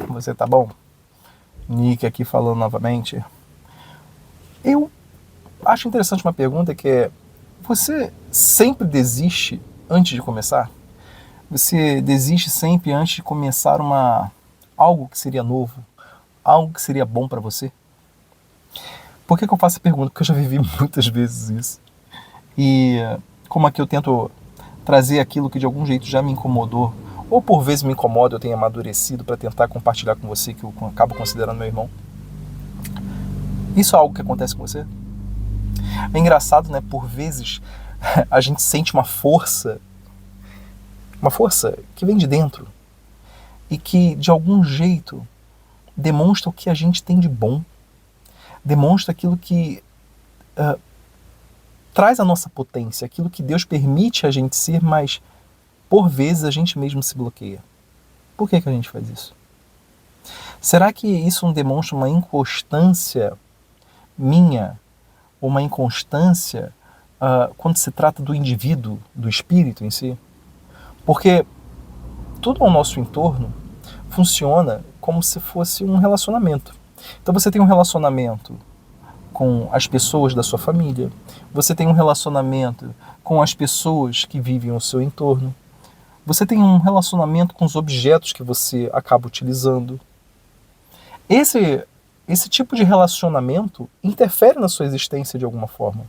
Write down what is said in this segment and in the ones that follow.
Você tá bom? Nick aqui falando novamente. Eu acho interessante uma pergunta que é: você sempre desiste antes de começar? Você desiste sempre antes de começar algo que seria novo, algo que seria bom para você? Por que eu faço essa pergunta? Porque eu já vivi muitas vezes isso. E como aqui eu tento trazer aquilo que de algum jeito já me incomodou, ou por vezes me incomoda, eu tenho amadurecido para tentar compartilhar com você, que eu acabo considerando meu irmão. Isso é algo que acontece com você? É engraçado, né? Por vezes a gente sente uma força que vem de dentro e que de algum jeito demonstra o que a gente tem de bom, demonstra aquilo que traz a nossa potência, aquilo que Deus permite a gente ser, mas por vezes a gente mesmo se bloqueia. Por que a gente faz isso? Será que isso não demonstra uma inconstância minha, ou uma inconstância quando se trata do indivíduo, do espírito em si? Porque tudo ao nosso entorno funciona como se fosse um relacionamento. Então você tem um relacionamento com as pessoas da sua família, você tem um relacionamento com as pessoas que vivem ao seu entorno, você tem um relacionamento com os objetos que você acaba utilizando. Esse tipo de relacionamento interfere na sua existência de alguma forma.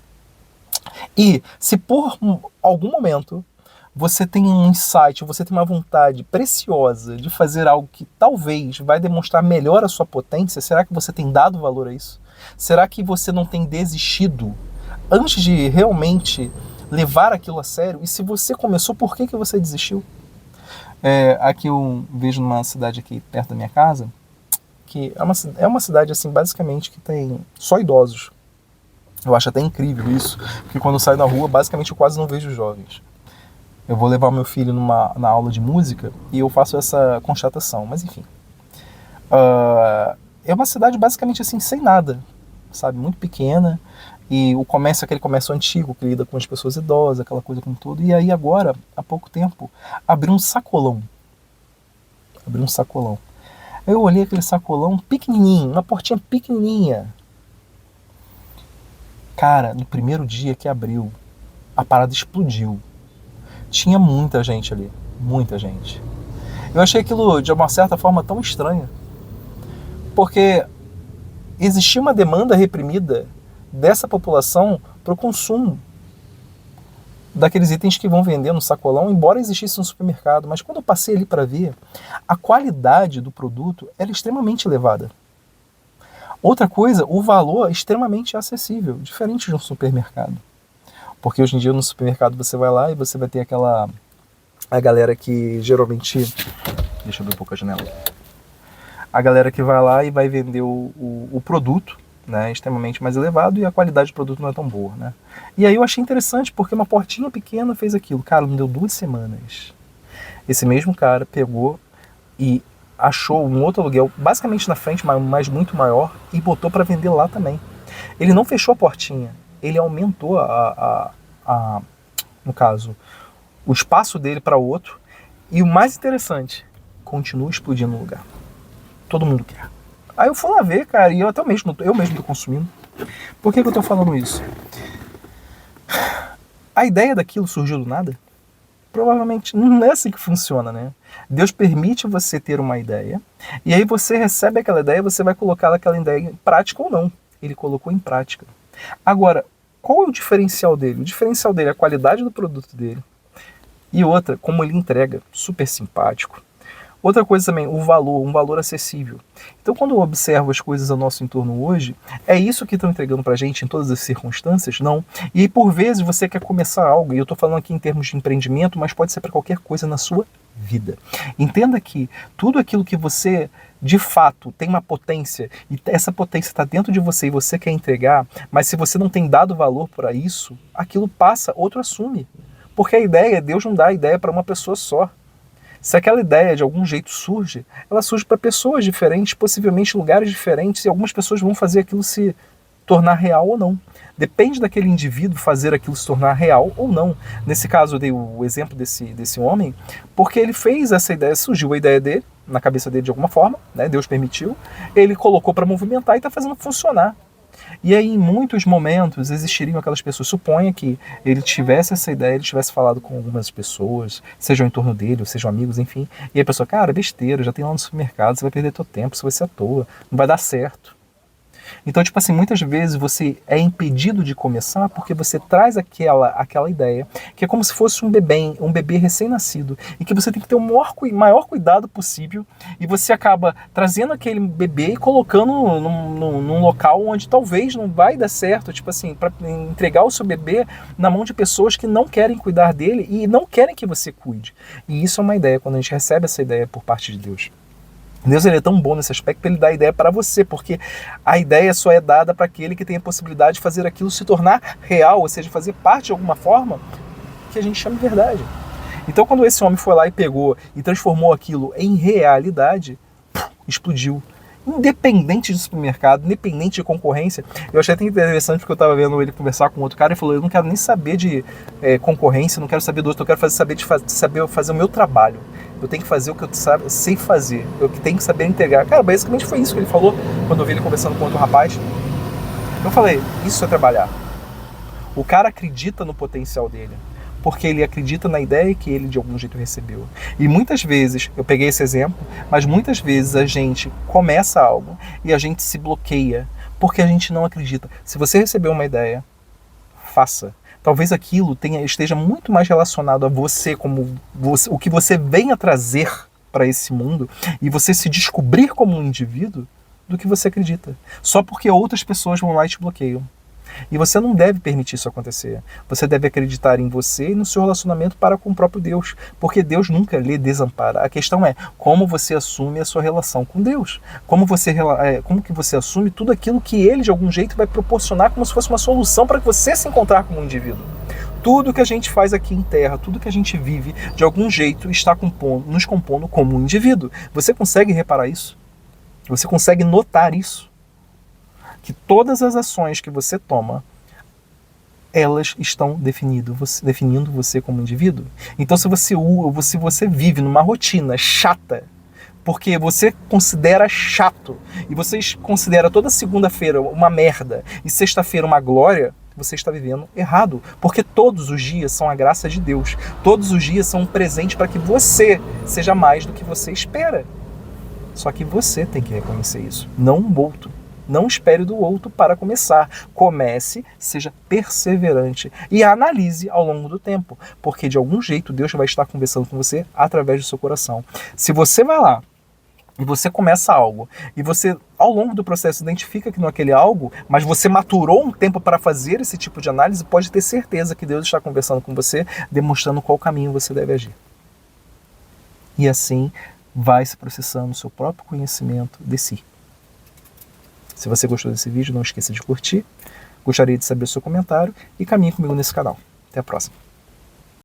E se por algum momento você tem um insight, você tem uma vontade preciosa de fazer algo que talvez vai demonstrar melhor a sua potência, será que você tem dado valor a isso? Será que você não tem desistido antes de realmente levar aquilo a sério? E se você começou, por que você desistiu? Aqui eu vejo numa cidade aqui perto da minha casa, que é uma cidade assim, basicamente, que tem só idosos. Eu acho até incrível isso, porque quando eu saio na rua, basicamente eu quase não vejo jovens. Eu vou levar meu filho na aula de música e eu faço essa constatação, mas enfim. É uma cidade basicamente assim, sem nada, sabe? Muito pequena, e o comércio é aquele comércio antigo que lida com as pessoas idosas, aquela coisa com tudo. E aí agora, há pouco tempo, abriu um sacolão. Eu olhei aquele sacolão pequenininho, uma portinha pequenininha. Cara, no primeiro dia que abriu, a parada explodiu. Tinha muita gente ali, muita gente. Eu achei aquilo de uma certa forma tão estranho, porque existia uma demanda reprimida dessa população para o consumo daqueles itens que vão vender no sacolão, embora existisse no supermercado. Mas quando eu passei ali para ver, a qualidade do produto era extremamente elevada. Outra coisa, o valor é extremamente acessível, diferente de um supermercado. Porque hoje em dia no supermercado você vai lá e você vai ter a galera que geralmente... Deixa eu abrir um pouco a janela. A galera que vai lá e vai vender o produto, né, extremamente mais elevado, e a qualidade do produto não é tão boa, né? E aí eu achei interessante, porque uma portinha pequena fez aquilo. Cara, não deu 2 semanas. Esse mesmo cara pegou e achou um outro aluguel, basicamente na frente, mas muito maior, e botou para vender lá também. Ele não fechou a portinha, ele aumentou no caso, o espaço dele para o outro. E o mais interessante, continua explodindo no lugar. Todo mundo quer. Aí eu fui lá ver, cara, e eu mesmo tô consumindo. Por que eu tô falando isso? A ideia daquilo surgiu do nada? Provavelmente não é assim que funciona, né? Deus permite você ter uma ideia, e aí você recebe aquela ideia, você vai colocar aquela ideia em prática ou não. Ele colocou em prática. Agora, qual é o diferencial dele? O diferencial dele é a qualidade do produto dele. E outra, como ele entrega, super simpático. Outra coisa também, um valor acessível. Então, quando eu observo as coisas ao nosso entorno hoje, é isso que estão entregando pra gente em todas as circunstâncias? Não. E aí, por vezes, você quer começar algo, e eu estou falando aqui em termos de empreendimento, mas pode ser para qualquer coisa na sua vida. Entenda que tudo aquilo que você, de fato, tem uma potência, e essa potência está dentro de você e você quer entregar, mas se você não tem dado valor para isso, aquilo passa, outro assume. Porque a ideia, Deus não dá a ideia para uma pessoa só. Se aquela ideia de algum jeito surge, ela surge para pessoas diferentes, possivelmente em lugares diferentes, e algumas pessoas vão fazer aquilo se tornar real ou não. Depende daquele indivíduo fazer aquilo se tornar real ou não. Nesse caso eu dei o exemplo desse homem, porque ele fez essa ideia, surgiu a ideia dele, na cabeça dele de alguma forma, né? Deus permitiu, ele colocou para movimentar e está fazendo funcionar. E aí, em muitos momentos, existiriam aquelas pessoas. Suponha que ele tivesse essa ideia, ele tivesse falado com algumas pessoas, sejam em torno dele, ou sejam amigos, enfim. E a pessoa, cara, besteira, já tem lá no supermercado, você vai perder teu tempo, isso vai ser à toa, não vai dar certo. Então, tipo assim, muitas vezes você é impedido de começar porque você traz aquela ideia, que é como se fosse um bebê recém-nascido, e que você tem que ter o maior cuidado possível, e você acaba trazendo aquele bebê e colocando num local onde talvez não vai dar certo, tipo assim, para entregar o seu bebê na mão de pessoas que não querem cuidar dele e não querem que você cuide. E isso é uma ideia, quando a gente recebe essa ideia por parte de Deus. Deus, ele é tão bom nesse aspecto que ele dá a ideia para você, porque a ideia só é dada para aquele que tem a possibilidade de fazer aquilo se tornar real, ou seja, fazer parte de alguma forma que a gente chama de verdade. Então, quando esse homem foi lá e pegou e transformou aquilo em realidade, explodiu. Independente de supermercado, independente de concorrência. Eu achei até interessante porque eu estava vendo ele conversar com outro cara e falou, eu não quero nem saber de concorrência, não quero saber do outro, eu quero saber fazer o meu trabalho. Eu tenho que fazer o que eu sei fazer, eu tenho que saber integrar. Cara, basicamente foi isso que ele falou quando eu vi ele conversando com outro rapaz. Eu falei, isso é trabalhar. O cara acredita no potencial dele, porque ele acredita na ideia que ele de algum jeito recebeu. E muitas vezes, eu peguei esse exemplo, mas muitas vezes a gente começa algo e a gente se bloqueia, porque a gente não acredita. Se você recebeu uma ideia, faça. Talvez aquilo esteja muito mais relacionado a você, como você, o que você vem a trazer para esse mundo, e você se descobrir como um indivíduo, do que você acredita. Só porque outras pessoas vão lá e te bloqueiam. E você não deve permitir isso acontecer. Você deve acreditar em você e no seu relacionamento para com o próprio Deus, porque Deus nunca lhe desampara. A questão é como você assume a sua relação com Deus. Como que você assume tudo aquilo que Ele, de algum jeito, vai proporcionar como se fosse uma solução para você se encontrar como um indivíduo. Tudo que a gente faz aqui em terra, tudo que a gente vive, de algum jeito, está nos compondo como um indivíduo. Você consegue reparar isso? Você consegue notar isso? Que todas as ações que você toma, elas estão definindo você como indivíduo. Então, se você vive numa rotina chata, porque você considera chato, e você considera toda segunda-feira uma merda, e sexta-feira uma glória, você está vivendo errado. Porque todos os dias são a graça de Deus. Todos os dias são um presente para que você seja mais do que você espera. Só que você tem que reconhecer isso, não o outro. Não espere do outro para começar. Comece, seja perseverante e analise ao longo do tempo, porque de algum jeito Deus vai estar conversando com você através do seu coração. Se você vai lá e você começa algo, e você ao longo do processo identifica que não é aquele algo, mas você maturou um tempo para fazer esse tipo de análise, pode ter certeza que Deus está conversando com você, demonstrando qual caminho você deve agir. E assim vai se processando o seu próprio conhecimento de si. Se você gostou desse vídeo, não esqueça de curtir. Gostaria de saber o seu comentário e caminhe comigo nesse canal. Até a próxima.